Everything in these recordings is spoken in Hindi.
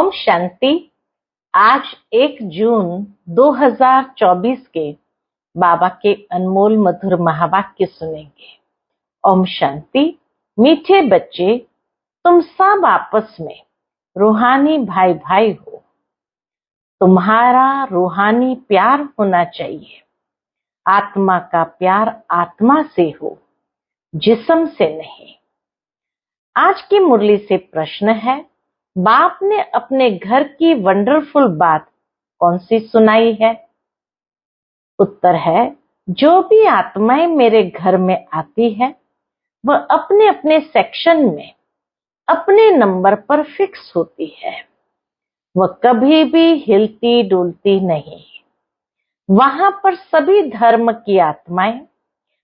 ओम शांति। आज 1 जून 2024 के बाबा के अनमोल मधुर महावाक्य सुनेंगे। ओम शांति। मीठे बच्चे, तुम सब आपस में रूहानी भाई भाई हो। तुम्हारा रूहानी प्यार होना चाहिए। आत्मा का प्यार आत्मा से हो, जिस्म से नहीं। आज की मुरली से प्रश्न है, बाप ने अपने घर की वंडरफुल बात कौन सी सुनाई है? उत्तर है, जो भी आत्माएं मेरे घर में आती है वह अपने अपने सेक्शन में अपने नंबर पर फिक्स होती है। वह कभी भी हिलती डुलती नहीं। वहां पर सभी धर्म की आत्माएं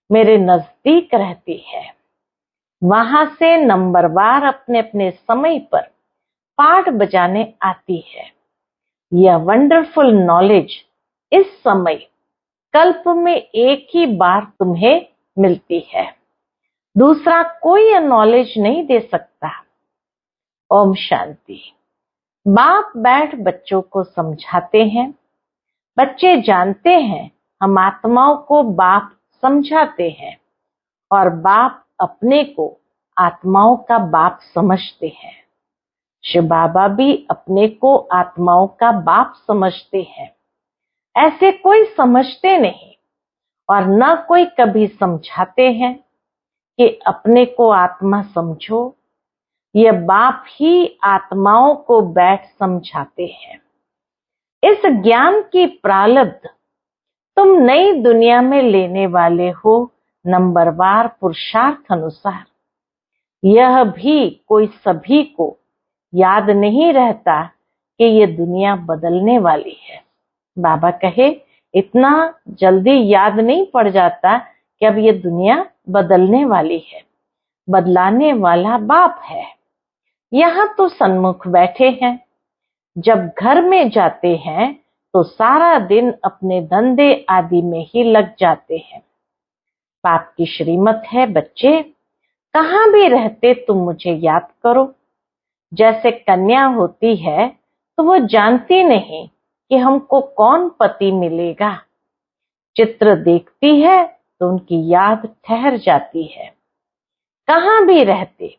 मेरे नजदीक रहती है। वहां से नंबरवार अपने अपने समय पर पाठ बजाने आती है। यह वंडरफुल नॉलेज इस समय कल्प में एक ही बार तुम्हें मिलती है। दूसरा कोई यह नॉलेज नहीं दे सकता। ओम शांति। बाप बैठ बच्चों को समझाते हैं। बच्चे जानते हैं हम आत्माओं को बाप समझाते हैं और बाप अपने को आत्माओं का बाप समझते हैं। शिव बाबा भी अपने को आत्माओं का बाप समझते हैं। ऐसे कोई समझते नहीं और न कोई कभी समझाते हैं कि अपने को आत्मा समझो। यह बाप ही आत्माओं को बैठ समझाते हैं। इस ज्ञान की प्रारब्ध तुम नई दुनिया में लेने वाले हो, नंबरवार पुरुषार्थ अनुसार। यह भी कोई सभी को याद नहीं रहता कि ये दुनिया बदलने वाली है। बाबा कहे, इतना जल्दी याद नहीं पड़ जाता कि अब ये दुनिया बदलने वाली है। बदलाने वाला बाप है। यहाँ तो सन्मुख बैठे हैं। जब घर में जाते हैं तो सारा दिन अपने धंधे आदि में ही लग जाते हैं। बाप की श्रीमत है, बच्चे कहाँ भी रहते तुम मुझे याद करो। जैसे कन्या होती है तो वो जानती नहीं कि हमको कौन पति मिलेगा। चित्र देखती है तो उनकी याद ठहर जाती है। कहाँ भी रहते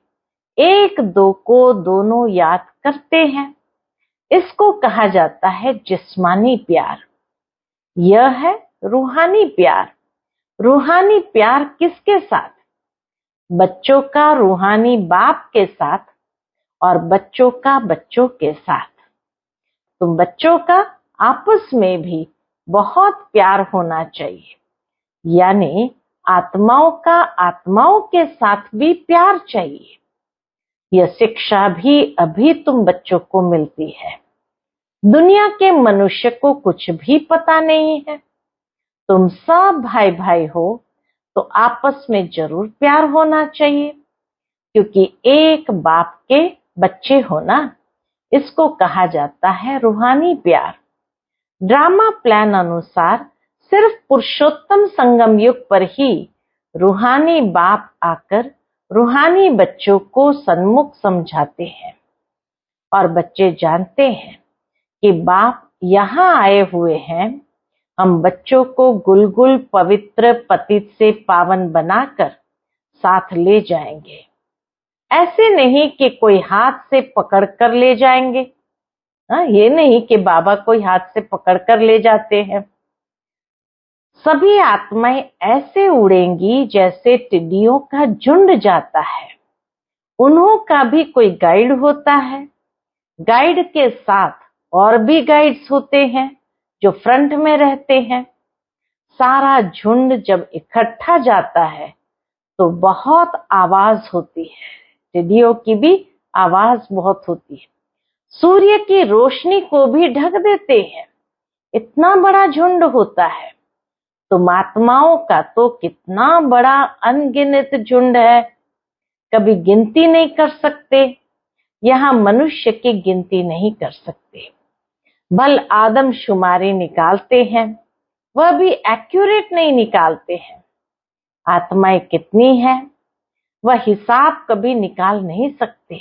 एक दो को दोनों याद करते हैं। इसको कहा जाता है जिस्मानी प्यार। यह है रूहानी प्यार। रूहानी प्यार किसके साथ? बच्चों का रूहानी बाप के साथ और बच्चों का बच्चों के साथ। तुम बच्चों का आपस में भी बहुत प्यार होना चाहिए। यानी आत्माओं का आत्माओं के साथ भी प्यार चाहिए। यह शिक्षा भी अभी तुम बच्चों को मिलती है। दुनिया के मनुष्य को कुछ भी पता नहीं है। तुम सब भाई भाई हो तो आपस में जरूर प्यार होना चाहिए, क्योंकि एक बाप के बच्चे हो ना। इसको कहा जाता है रूहानी प्यार। ड्रामा प्लान अनुसार सिर्फ पुरुषोत्तम संगम युग पर ही रूहानी बाप आकर रूहानी बच्चों को सन्मुख समझाते हैं और बच्चे जानते हैं कि बाप यहाँ आए हुए हैं। हम बच्चों को गुलगुल पवित्र पतित से पावन बनाकर साथ ले जाएंगे। ऐसे नहीं कि कोई हाथ से पकड़ कर ले जाएंगे। ये नहीं कि बाबा कोई हाथ से पकड़ कर ले जाते हैं। सभी आत्माएं ऐसे उड़ेंगी जैसे टिड्डियों का झुंड जाता है। उन्हों का भी कोई गाइड होता है। गाइड के साथ और भी गाइड्स होते हैं जो फ्रंट में रहते हैं। सारा झुंड जब इकट्ठा जाता है तो बहुत आवाज होती है। टिड्डियों की भी आवाज बहुत होती है। सूर्य की रोशनी को भी ढक देते हैं। इतना बड़ा झुंड होता है। तुम आत्माओं का तो कितना बड़ा अनगिनत झुंड है, कभी गिनती नहीं कर सकते। यहाँ मनुष्य की गिनती नहीं कर सकते। भल आदमशुमारी निकालते हैं, वह भी एक्यूरेट नहीं निकालते हैं। आत्माएं कितनी है वह हिसाब कभी निकाल नहीं सकते।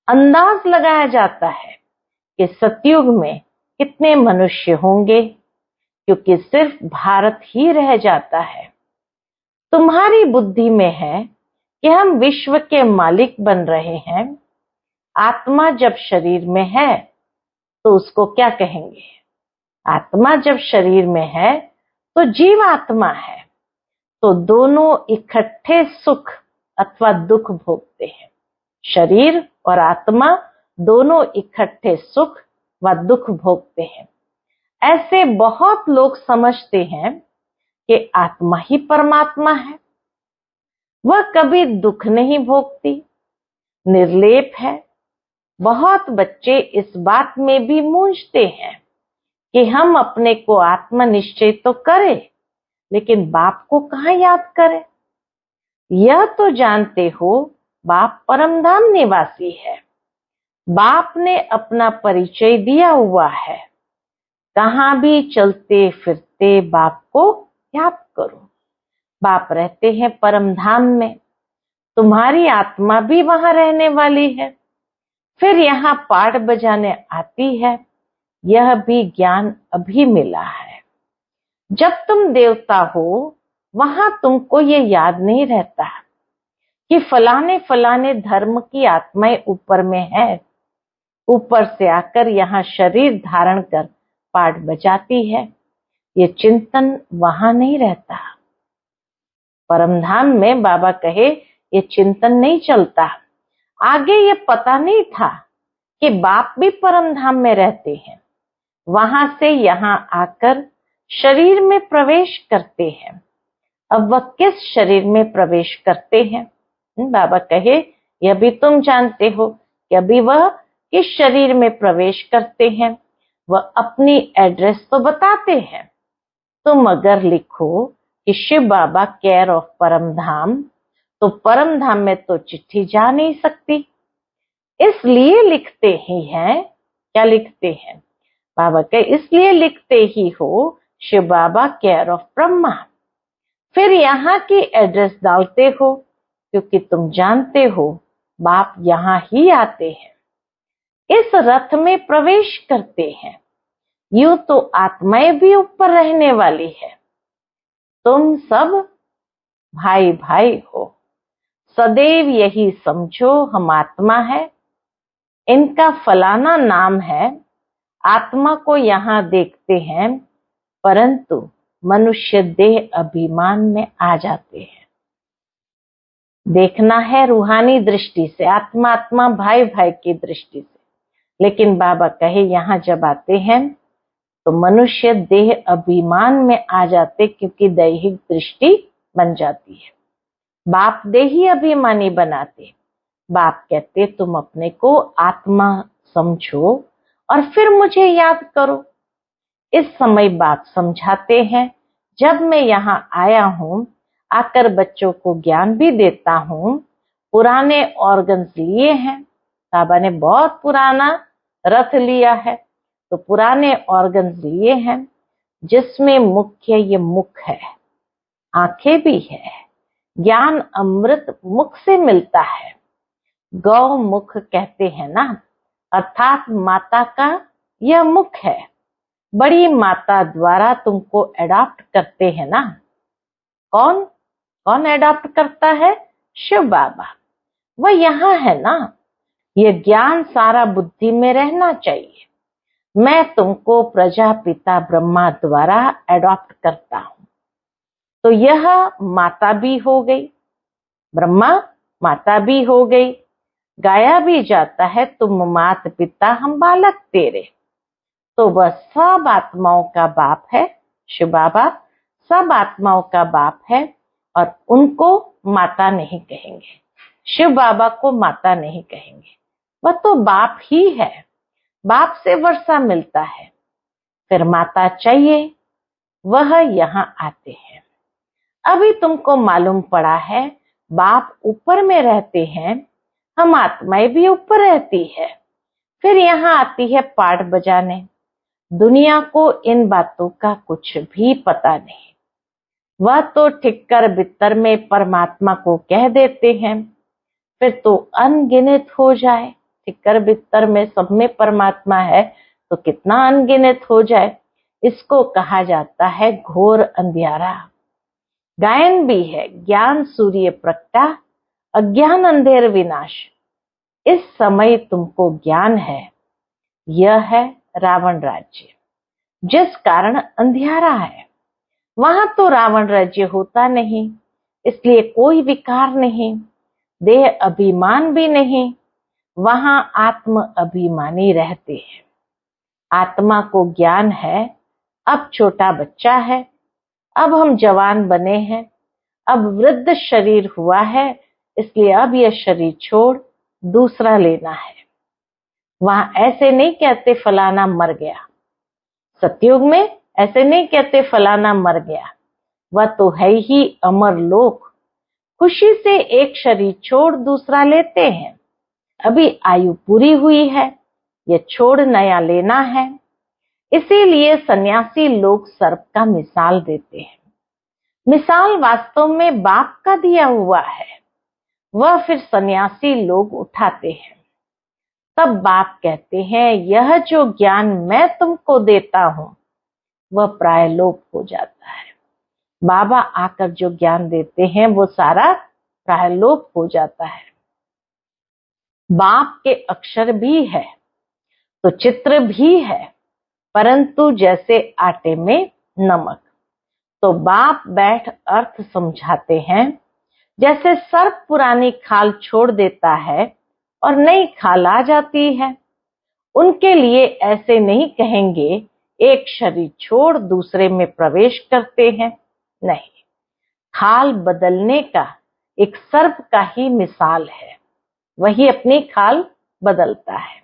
अंदाज लगाया जाता है कि सतयुग में कितने मनुष्य होंगे, क्योंकि सिर्फ भारत ही रह जाता है। तुम्हारी बुद्धि में है कि हम विश्व के मालिक बन रहे हैं। आत्मा जब शरीर में है तो उसको क्या कहेंगे? आत्मा जब शरीर में है तो जीव आत्मा है, तो दोनों इकट्ठे सुख अथवा दुख भोगते हैं। शरीर और आत्मा दोनों इकट्ठे सुख व दुख भोगते हैं। ऐसे बहुत लोग समझते हैं कि आत्मा ही परमात्मा है, वह कभी दुख नहीं भोगती, निर्लेप है। बहुत बच्चे इस बात में भी मूंझते हैं कि हम अपने को आत्मनिश्चय तो करें, लेकिन बाप को कहाँ याद करें। यह तो जानते हो बाप परमधाम निवासी है। बाप ने अपना परिचय दिया हुआ है। कहाँ भी चलते फिरते बाप को याद करो। बाप रहते हैं परमधाम में, तुम्हारी आत्मा भी वहां रहने वाली है, फिर यहाँ पाठ बजाने आती है। यह भी ज्ञान अभी मिला है। जब तुम देवता हो वहां तुमको ये याद नहीं रहता कि फलाने फलाने धर्म की आत्माएं ऊपर में है, ऊपर से आकर यहाँ शरीर धारण कर पाठ बजाती है। ये चिंतन वहां नहीं रहता। परमधाम में बाबा कहे ये चिंतन नहीं चलता। आगे ये पता नहीं था कि बाप भी परमधाम में रहते हैं, वहां से यहाँ आकर शरीर में प्रवेश करते हैं। अब वह किस शरीर में प्रवेश करते हैं? बाबा कहे यह भी तुम जानते हो कि अभी वह किस शरीर में प्रवेश करते हैं। वह अपनी एड्रेस तो बताते हैं। तुम अगर लिखो कि शिव बाबा केयर ऑफ परमधाम, तो परमधाम में तो चिट्ठी जा नहीं सकती, इसलिए लिखते ही हैं। क्या लिखते हैं? बाबा के इसलिए लिखते ही हो शिव बाबा केयर ऑफ ब्रह्मा। फिर यहाँ की एड्रेस डालते हो, क्योंकि तुम जानते हो बाप यहाँ ही आते हैं, इस रथ में प्रवेश करते हैं। यूं तो आत्माएं भी ऊपर रहने वाली है। तुम सब भाई भाई हो। सदैव यही समझो हम आत्मा है, इनका फलाना नाम है। आत्मा को यहाँ देखते हैं, परंतु मनुष्य देह अभिमान में आ जाते हैं। देखना है रूहानी दृष्टि से, आत्मा आत्मा भाई भाई की दृष्टि से। लेकिन बाबा कहे यहाँ जब आते हैं तो मनुष्य देह अभिमान में आ जाते, क्योंकि दैहिक दृष्टि बन जाती है। बाप देही अभिमानी बनाते। बाप कहते तुम अपने को आत्मा समझो और फिर मुझे याद करो। इस समय बाप समझाते हैं। जब मैं यहाँ आया हूँ, आकर बच्चों को ज्ञान भी देता हूँ। पुराने ऑर्गन्स लिए हैं, बाबा ने बहुत पुराना रथ लिया है, तो पुराने ऑर्गन्स लिए हैं, जिसमें मुख्य ये मुख है, आंखें भी है। ज्ञान अमृत मुख से मिलता है। गौ मुख कहते हैं ना, अर्थात माता का यह मुख है। बड़ी माता द्वारा तुमको एडॉप्ट करते हैं ना। कौन कौन एडॉप्ट करता है? शिव बाबा। वह यहाँ है ना। यह ज्ञान सारा बुद्धि में रहना चाहिए। मैं तुमको प्रजापिता ब्रह्मा द्वारा एडॉप्ट करता हूं, तो यह माता भी हो गई, ब्रह्मा माता भी हो गई। गाया भी जाता है तुम मात पिता हम बालक तेरे। तो वह सब आत्माओं का बाप है। शिव बाबा सब आत्माओं का बाप है, और उनको माता नहीं कहेंगे। शिव बाबा को माता नहीं कहेंगे, वह तो बाप ही है। बाप से वर्षा मिलता है, फिर माता चाहिए, वह यहाँ आते हैं। अभी तुमको मालूम पड़ा है बाप ऊपर में रहते हैं, हम आत्माएं भी ऊपर रहती है। फिर यहाँ आती है पाठ बजाने। दुनिया को इन बातों का कुछ भी पता नहीं। वह तो ठिक्कर बित्तर में परमात्मा को कह देते हैं, फिर तो अनगिनत हो जाए सिक्कर बिस्तर में सब में परमात्मा है तो कितना अनगिनत हो जाए। इसको कहा जाता है घोर अंधियारा। गायन भी है, ज्ञान सूर्य प्रगटा, अज्ञान अंधेर विनाश। इस समय तुमको ज्ञान है, यह है रावण राज्य, जिस कारण अंधियारा है। वहां तो रावण राज्य होता नहीं, इसलिए कोई विकार नहीं, देह अभिमान भी नहीं। वहां आत्म अभिमानी रहते हैं। आत्मा को ज्ञान है, अब छोटा बच्चा है, अब हम जवान बने हैं, अब वृद्ध शरीर हुआ है, इसलिए अब यह शरीर छोड़ दूसरा लेना है। वहां ऐसे नहीं कहते फलाना मर गया। सतयुग में ऐसे नहीं कहते फलाना मर गया। वह तो है ही अमर लोक। खुशी से एक शरीर छोड़ दूसरा लेते हैं। अभी आयु पूरी हुई है, यह छोड़ नया लेना है। इसीलिए सन्यासी लोग सर्प का मिसाल देते हैं। मिसाल वास्तव में बाप का दिया हुआ है, वह फिर सन्यासी लोग उठाते हैं। तब बाप कहते हैं, यह जो ज्ञान मैं तुमको देता हूं वह प्राय लोप हो जाता है। बाबा आकर जो ज्ञान देते हैं वो सारा प्राय लोप हो जाता है। बाप के अक्षर भी है तो चित्र भी है, परंतु जैसे आटे में नमक। तो बाप बैठ अर्थ समझाते हैं। जैसे सर्प पुरानी खाल छोड़ देता है और नई खाल आ जाती है, उनके लिए ऐसे नहीं कहेंगे एक शरीर छोड़ दूसरे में प्रवेश करते हैं। नहीं, खाल बदलने का एक सर्प का ही मिसाल है। वही अपनी खाल बदलता है।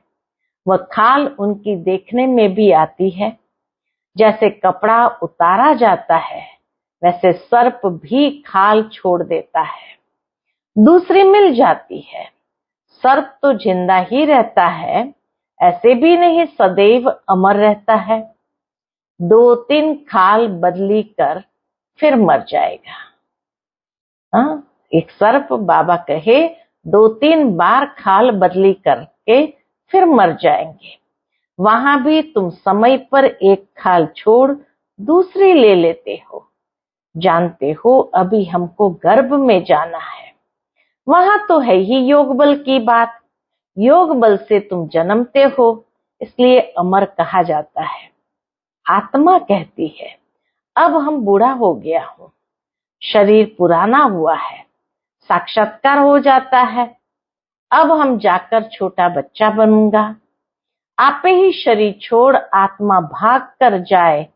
वह खाल उनकी देखने में भी आती है। जैसे कपड़ा उतारा जाता है, वैसे सर्प भी खाल छोड़ देता है, दूसरी मिल जाती है। सर्प तो जिंदा ही रहता है, ऐसे भी नहीं सदैव अमर रहता है। 2-3 खाल बदली कर फिर मर जाएगा। एक सर्प बाबा कहे 2-3 बार खाल बदली करके फिर मर जाएंगे। वहां भी तुम समय पर एक खाल छोड़ दूसरी ले लेते हो। जानते हो अभी हमको गर्भ में जाना है। वहां तो है ही योग बल की बात। योग बल से तुम जन्मते हो, इसलिए अमर कहा जाता है। आत्मा कहती है, अब हम बूढ़ा हो गया हूं, शरीर पुराना हुआ है, साक्षात्कार हो जाता है, अब हम जाकर छोटा बच्चा बनूंगा। आपे ही शरीर छोड़ आत्मा भाग कर जाए,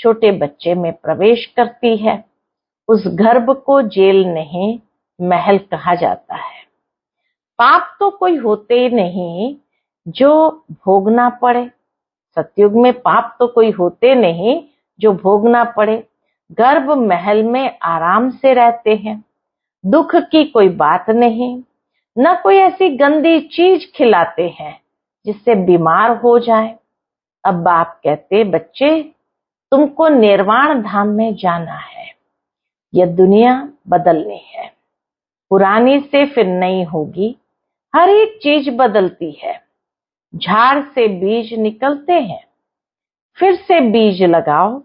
छोटे बच्चे में प्रवेश करती है। उस गर्भ को जेल नहीं, महल कहा जाता है। पाप तो कोई होते नहीं जो भोगना पड़े। सतयुग में पाप तो कोई होते नहीं जो भोगना पड़े। गर्भ महल में आराम से रहते हैं, दुख की कोई बात नहीं। न कोई ऐसी गंदी चीज खिलाते हैं जिससे बीमार हो जाए। अब बाप कहते, बच्चे तुमको निर्वाण धाम में जाना है। यह दुनिया बदलनी है, पुरानी से फिर नई होगी। हर एक चीज बदलती है। झाड़ से बीज निकलते हैं, फिर से बीज लगाओ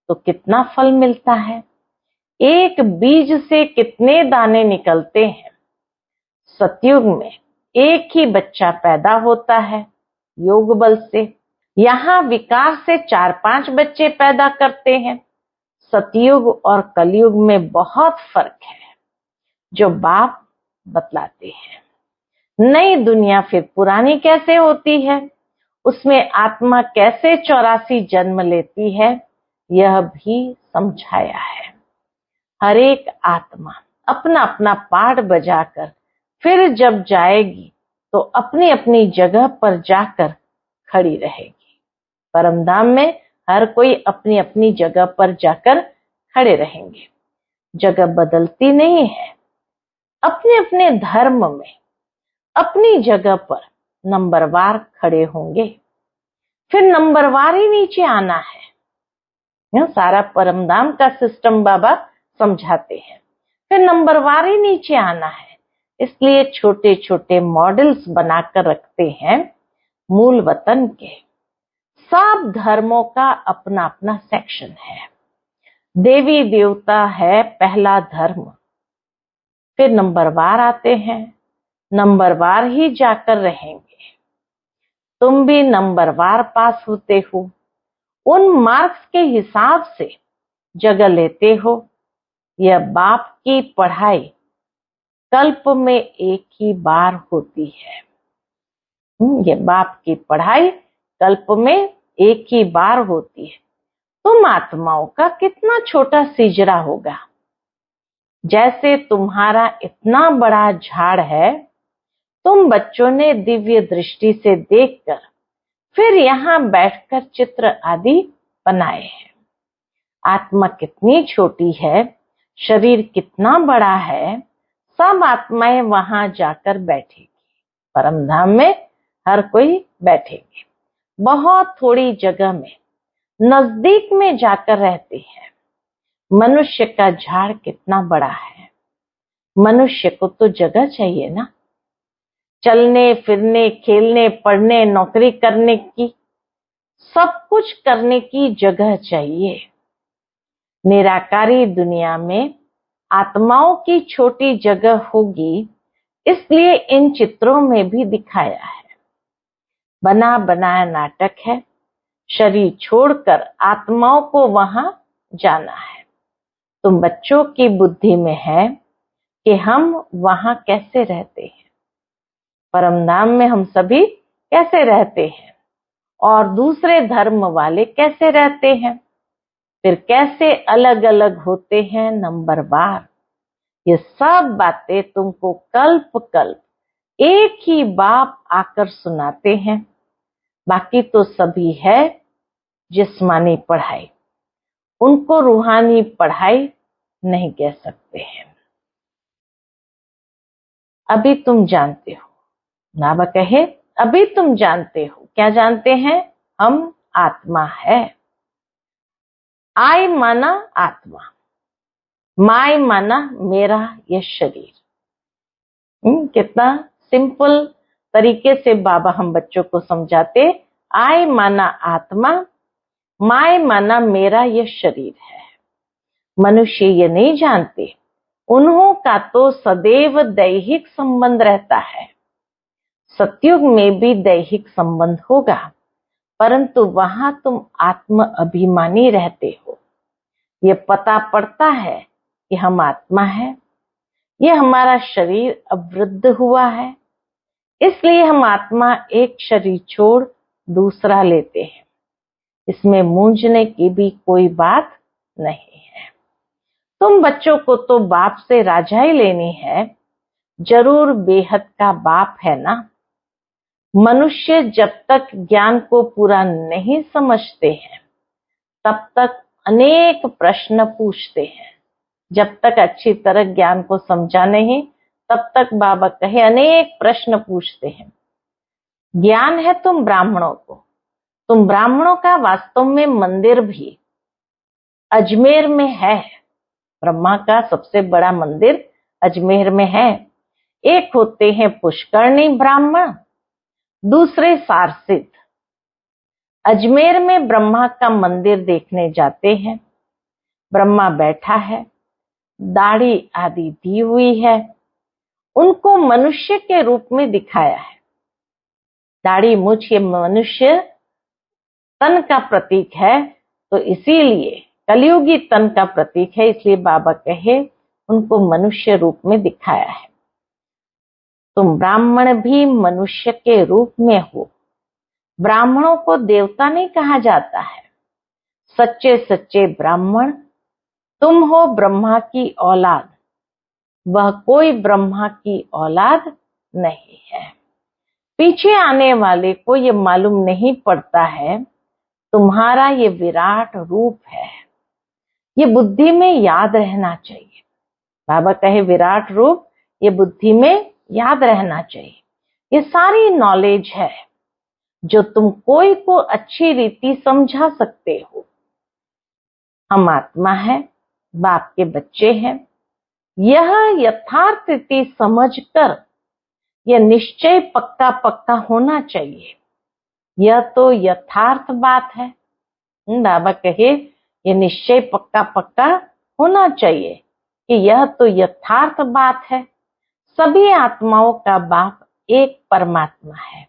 तो कितना फल मिलता है। एक बीज से कितने दाने निकलते हैं। सतयुग में एक ही बच्चा पैदा होता है योग बल से। यहाँ विकार से 4-5 बच्चे पैदा करते हैं। सतयुग और कलयुग में बहुत फर्क है जो बाप बतलाते हैं। नई दुनिया फिर पुरानी कैसे होती है, उसमें आत्मा कैसे 84 जन्म लेती है, यह भी समझाया है। हर एक आत्मा अपना अपना पार्ट बजाकर फिर जब जाएगी तो अपनी अपनी जगह पर जाकर खड़ी रहेगी। परमधाम में हर कोई अपनी अपनी जगह पर जाकर खड़े रहेंगे। जगह बदलती नहीं है। अपने अपने धर्म में अपनी जगह पर नंबरवार खड़े होंगे। फिर नंबरवार ही नीचे आना है। यह सारा परमधाम का सिस्टम बाबा समझाते हैं। फिर नंबरवार ही नीचे आना है। इसलिए छोटे छोटे मॉडल्स बनाकर रखते हैं मूल वतन के। सब धर्मों का अपना अपना सेक्शन है। देवी देवता है पहला धर्म, फिर नंबरवार आते हैं, नंबरवार ही जाकर रहेंगे। तुम भी नंबरवार पास होते हो, उन मार्क्स के हिसाब से जगह लेते हो। यह बाप की पढ़ाई कल्प में एक ही बार होती है। ये बाप की पढ़ाई कल्प में एक ही बार होती है। तुम आत्माओं का कितना छोटा सिजरा होगा। जैसे तुम्हारा इतना बड़ा झाड़ है, तुम बच्चों ने दिव्य दृष्टि से देखकर फिर यहाँ बैठकर चित्र आदि बनाए हैं। आत्मा कितनी छोटी है, शरीर कितना बड़ा है, सब आत्माएं वहां जाकर बैठेगी। परम धाम में हर कोई बैठेंगे। बहुत थोड़ी जगह में नजदीक में जाकर रहते हैं। मनुष्य का झाड़ कितना बड़ा है। मनुष्य को तो जगह चाहिए ना, चलने फिरने, खेलने, पढ़ने, नौकरी करने की, सब कुछ करने की जगह चाहिए। निराकारी दुनिया में आत्माओं की छोटी जगह होगी, इसलिए इन चित्रों में भी दिखाया है। बना बनाया नाटक है। शरीर छोड़कर आत्माओं को वहां जाना है। तुम बच्चों की बुद्धि में है कि हम वहां कैसे रहते हैं, परम धाम में हम सभी कैसे रहते हैं, और दूसरे धर्म वाले कैसे रहते हैं, फिर कैसे अलग अलग होते हैं नंबरवार। ये सब बातें तुमको कल्प कल्प एक ही बाप आकर सुनाते हैं। बाकी तो सभी है जिस्मानी पढ़ाई, उनको रूहानी पढ़ाई नहीं कह सकते हैं। अभी तुम जानते हो, बाबा कहे अभी तुम जानते हो। क्या जानते हैं? हम आत्मा है। आई माना आत्मा, माय माना मेरा यह शरीर। कितना सिंपल तरीके से बाबा हम बच्चों को समझाते। आई माना आत्मा, माय माना मेरा यह शरीर है। मनुष्य ये नहीं जानते, उन्हों का तो सदैव दैहिक संबंध रहता है। सतयुग में भी दैहिक संबंध होगा, परंतु वहां तुम आत्म अभिमानी रहते हो। ये पता पड़ता है कि हम आत्मा है, ये हमारा शरीर अवृद्ध हुआ है, इसलिए हम आत्मा एक शरीर छोड़ दूसरा लेते हैं। इसमें मूंझने की भी कोई बात नहीं है। तुम बच्चों को तो बाप से राजाई लेनी है, जरूर बेहद का बाप है ना। मनुष्य जब तक ज्ञान को पूरा नहीं समझते हैं, तब तक अनेक प्रश्न पूछते हैं। जब तक अच्छी तरह ज्ञान को समझा नहीं, तब तक बाबा कहे अनेक प्रश्न पूछते हैं। ज्ञान है तुम ब्राह्मणों को, तुम ब्राह्मणों का वास्तव में मंदिर भी अजमेर में है। ब्रह्मा का सबसे बड़ा मंदिर अजमेर में है। एक होते हैं पुष्करणी ब्राह्मण, दूसरे सारसिद्ध। अजमेर में ब्रह्मा का मंदिर देखने जाते हैं। ब्रह्मा बैठा है, दाढ़ी आदि दी हुई है, उनको मनुष्य के रूप में दिखाया है। दाढ़ी मूछ ये मनुष्य तन का प्रतीक है, तो इसीलिए कलयुगी तन का प्रतीक है, इसलिए बाबा कहे उनको मनुष्य रूप में दिखाया है। तुम ब्राह्मण भी मनुष्य के रूप में हो। ब्राह्मणों को देवता नहीं कहा जाता है। सच्चे सच्चे ब्राह्मण तुम हो, ब्रह्मा की औलाद। वह कोई ब्रह्मा की औलाद नहीं है। पीछे आने वाले को ये मालूम नहीं पड़ता है, तुम्हारा ये विराट रूप है। ये बुद्धि में याद रहना चाहिए। बाबा कहे विराट रूप ये बुद्धि में याद रहना चाहिए। ये सारी नॉलेज है जो तुम कोई को अच्छी रीति समझा सकते हो। हम आत्मा है, बाप के बच्चे हैं। यह यथार्थ स्थिति समझकर यह निश्चय पक्का पक्का होना चाहिए। यह तो यथार्थ बात है। बाबा कहे ये निश्चय पक्का पक्का होना चाहिए कि यह तो यथार्थ बात है। सभी आत्माओं का बाप एक परमात्मा है।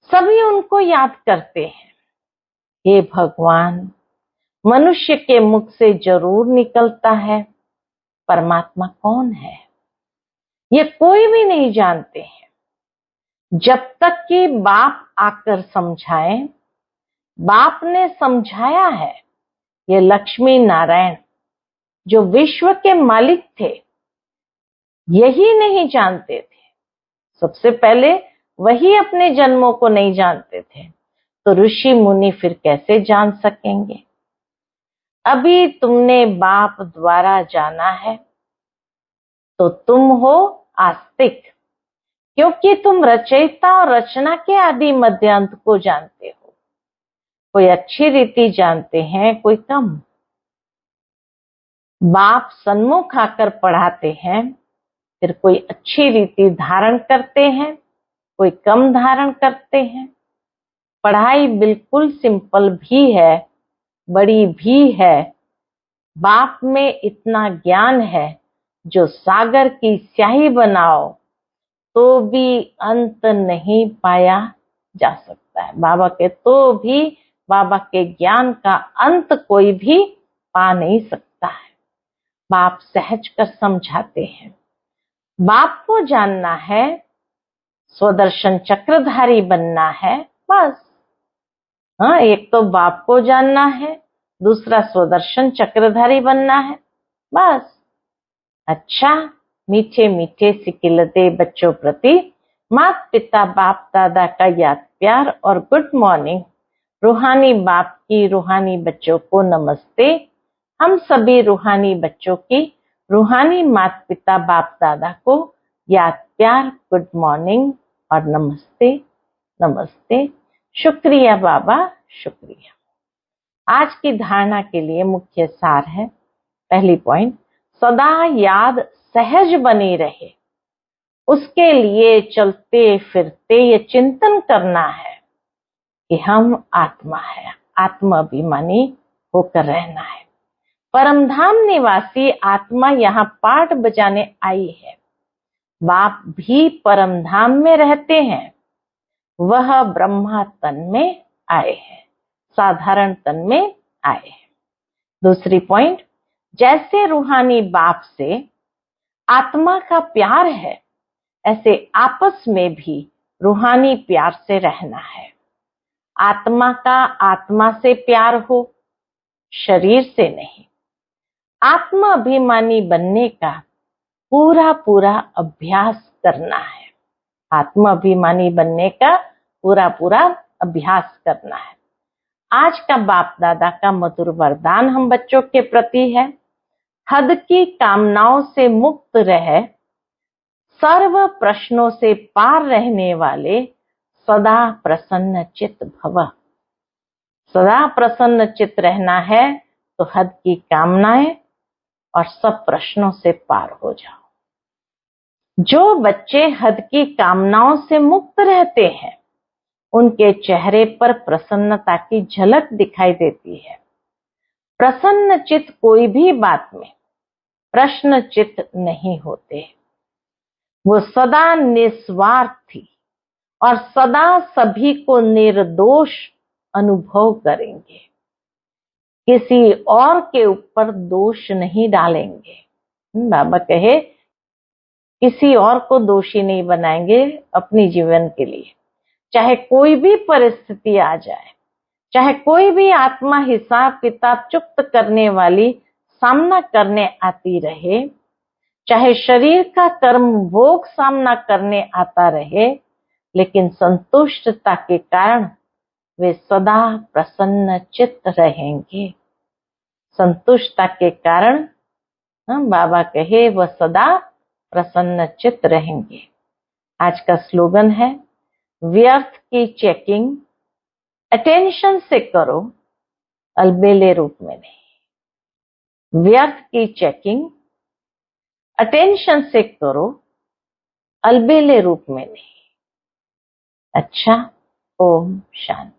सभी उनको याद करते हैं। हे भगवान, मनुष्य के मुख से जरूर निकलता है, परमात्मा कौन है ये कोई भी नहीं जानते हैं। जब तक कि बाप आकर समझाए। बाप ने समझाया है। ये लक्ष्मी नारायण जो विश्व के मालिक थे, यही नहीं जानते थे। सबसे पहले वही अपने जन्मों को नहीं जानते थे, तो ऋषि मुनि फिर कैसे जान सकेंगे। अभी तुमने बाप द्वारा जाना है तो तुम हो आस्तिक, क्योंकि तुम रचयिता और रचना के आदि मध्य अंत को जानते हो। कोई अच्छी रीति जानते हैं, कोई कम। बाप सन्मुख आकर पढ़ाते हैं, फिर कोई अच्छी रीति धारण करते हैं, कोई कम धारण करते हैं। पढ़ाई बिल्कुल सिंपल भी है, बड़ी भी है। बाप में इतना ज्ञान है जो सागर की स्याही बनाओ तो भी अंत नहीं पाया जा सकता है। बाबा के तो भी बाबा के ज्ञान का अंत कोई भी पा नहीं सकता है। बाप सहज कर समझाते हैं। बाप को जानना है, स्वदर्शन चक्रधारी बनना है, बस। हाँ, एक तो बाप को जानना है, दूसरा स्वदर्शन चक्रधारी बनना है, बस। अच्छा, मीठे मीठे सिकिलते बच्चों प्रति माता पिता बाप दादा का याद प्यार और गुड मॉर्निंग। रूहानी बाप की रूहानी बच्चों को नमस्ते। हम सभी रूहानी बच्चों की रूहानी माता पिता बाप दादा को याद प्यार, गुड मॉर्निंग और नमस्ते नमस्ते। शुक्रिया बाबा, शुक्रिया। आज की धारणा के लिए मुख्य सार है। पहली पॉइंट, सदा याद सहज बनी रहे। उसके लिए चलते फिरते ये चिंतन करना है कि हम आत्मा है, आत्माभिमानी होकर रहना है। परमधाम निवासी आत्मा यहाँ पाठ बजाने आई है। बाप भी परमधाम में रहते हैं। वह ब्रह्मा तन में आए हैं, साधारण तन में आए हैं। दूसरी पॉइंट, जैसे रूहानी बाप से आत्मा का प्यार है, ऐसे आपस में भी रूहानी प्यार से रहना है। आत्मा का आत्मा से प्यार हो, शरीर से नहीं। आत्मा अभिमानी बनने का पूरा पूरा अभ्यास करना है। आत्मा अभिमानी बनने का पूरा पूरा अभ्यास करना है। आज का बाप दादा का मधुर वरदान हम बच्चों के प्रति है। हद की कामनाओं से मुक्त रहे, सर्व प्रश्नों से पार रहने वाले सदा प्रसन्न चित्त भव। सदा प्रसन्न चित्त रहना है तो हद की कामनाएं और सब प्रश्नों से पार हो जाओ। जो बच्चे हद की कामनाओं से मुक्त रहते हैं, उनके चेहरे पर प्रसन्नता की झलक दिखाई देती है। प्रसन्न चित्त कोई भी बात में प्रश्न चित्त नहीं होते। वो सदा निस्वार्थी और सदा सभी को निर्दोष अनुभव करेंगे। किसी और के ऊपर दोष नहीं डालेंगे। बाबा कहे किसी और को दोषी नहीं बनाएंगे अपनी जीवन के लिए। चाहे कोई भी परिस्थिति आ जाए, चाहे कोई भी आत्मा हिसाब किताब चुक्त करने वाली सामना करने आती रहे, चाहे शरीर का कर्म भोग सामना करने आता रहे, लेकिन संतुष्टता के कारण वे सदा प्रसन्न चित्त रहेंगे। संतुष्टता के कारण बाबा कहे वह सदा प्रसन्न चित्त रहेंगे। आज का स्लोगन है, व्यर्थ की चेकिंग अटेंशन से करो, अलबेले रूप में नहीं। व्यर्थ की चेकिंग अटेंशन से करो, अलबेले रूप में नहीं। अच्छा, ओम शांति।